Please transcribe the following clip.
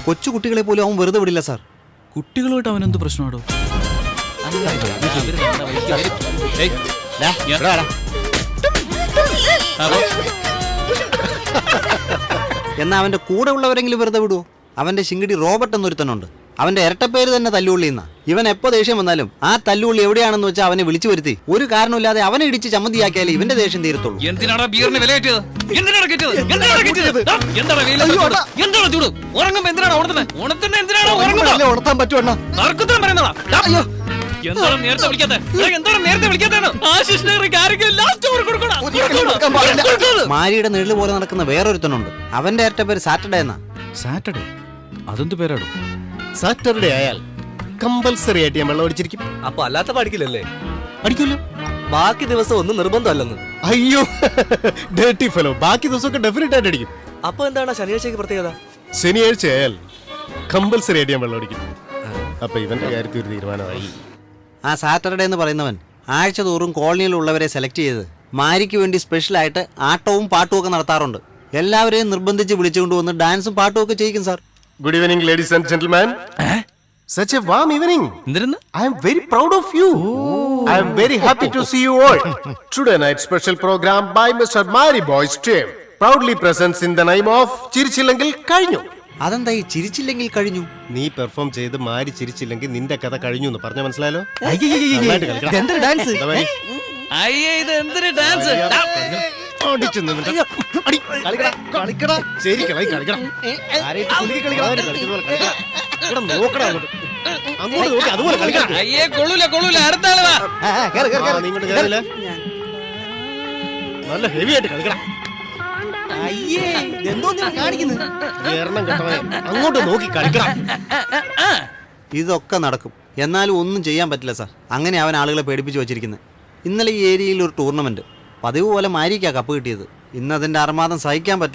കൊച്ചു കുട്ടികളെ പോലും അവൻ വെറുതെ വിടില്ല സാർ. കുട്ടികളുമായിട്ട് അവനെന്ത് പ്രശ്നമാണോ? എന്നാ അവന്റെ കൂടെ ഉള്ളവരെങ്കിലും വെറുതെ വിടുവോ? അവന്റെ ശിങ്കിടി റോബർട്ട് എന്നൊരുത്തനുണ്ട്. അവന്റെ ഇരട്ടപ്പേര് തന്നെ തല്ലുള്ളിന്ന. ഇവൻ എപ്പോ ദേഷ്യം വന്നാലും ആ തല്ലുള്ളി എവിടെയാണെന്ന് വെച്ചാൽ അവനെ വിളിച്ചു വരുത്തി ഒരു കാരണമില്ലാതെ അവനെ ഇടിച്ച് ചമ്മന്തിയാക്കിയാലേ ഇവന്റെ ദേഷ്യം തീരത്തുള്ളൂ. എന്തിനാണ് ബീറിന് വില കിട്ടിയത്? എന്തിനാണ് കിട്ടിയത്? എന്താണ് ചൂട്? ഉറങ്ങുമ്പോ എന്തിനാണ് ഉണർത്തുന്നത്? എന്തിനാണ് ഉണർത്താൻ പറ്റുമോ? തർക്കത്തിനും പറയുന്നതാ. എന്താണ് നേരത്തെ വിളിക്കാത്ത? എന്താണ് നേരത്തെ വിളിക്കാത്ത? മാരിയുടെ നിഴല് പോലെ നടക്കുന്ന വേറൊരുത്തനുണ്ട്. അവന്റെ ഇരട്ടപ്പേര് സാറ്റർഡേ എന്നാ. സാറ്റർഡേ? അതെന്ത് പേരാടോ? സാറ്റർഡേ ആയാൽ കമ്പൽസറി ആയിട്ട് ഞാൻ വെള്ളം അടിച്ചിരിക്കും. അപ്പൊ അല്ലാത്ത പഠിക്കില്ലല്ലേ? അടിക്കുമല്ലോ. ബാക്കി ദിവസം ഒന്നും നിർബന്ധമല്ലെന്ന്. അയ്യോ ഡേർട്ടി ഫെലോ, ബാക്കി ദിവസമൊക്കെ ഡെഫിനറ്റ് ആയിട്ട് അടിക്കും. അപ്പൊ എന്താണ് ശനിയാഴ്ചക്ക് പ്രത്യേകത? ശനിയാഴ്ച ആയാൽ കമ്പൽസറി ആയിട്ട് ഞാൻ വെള്ളം അടിക്കും. അപ്പൊ ഇവന്റെ കാര്യത്തിൽ ഒരു തീരുമാനമായി. ആ സാറ്റർഡേ എന്ന് പറയുന്നവൻ ആഴ്ച തോറും കോളനിയിലുള്ളവരെ സെലക്ട് ചെയ്ത് മാരിക്ക് വേണ്ടി സ്പെഷ്യലായിട്ട് ആട്ടവും പാട്ടും ഒക്കെ നടത്താറുണ്ട്. എല്ലാവരെയും നിർബന്ധിച്ച് വിളിച്ചുകൊണ്ടുവന്ന് ഡാൻസും പാട്ടും ഒക്കെ ചെയ്യിക്കും sir. Good evening, ladies and gentlemen. Such a warm evening. I am very proud of you. I am very happy to see you all. Today night special program by Mr. Mari Boys team proudly presents in the name of ചിരിച്ചില്ലെങ്കിൽ കഴിഞ്ഞു. അതെന്താ ഈ ചിരിച്ചില്ലെങ്കിൽ കഴിഞ്ഞു? നീ perform ചെയ്ത് മാരി ചിരിച്ചില്ലെങ്കിൽ നിന്റെ കഥ കഴിഞ്ഞു എന്ന് പറഞ്ഞ മനസ്സിലാലോ? എന്തൊരു ഡാൻസ്! നല്ല ഹെവി ആയിട്ട് കളിക്കണം. അങ്ങോട്ട് നോക്കി കളിക്കണം. ഇതൊക്കെ നടക്കും, എന്നാലും ഒന്നും ചെയ്യാൻ പറ്റില്ല സാർ. അങ്ങനെ അവൻ ആളുകളെ പേടിപ്പിച്ച് വെച്ചിരിക്കുന്നത്. ഇന്നലെ ഈ ഏരിയയിൽ ഒരു ടൂർണമെന്റ് പതിവ് പോലെ മാരിക്കാ കപ്പ് കിട്ടിയത്. ഇന്ന് അതിന്റെ അർമാദം സഹിക്കാൻ പറ്റില്ല.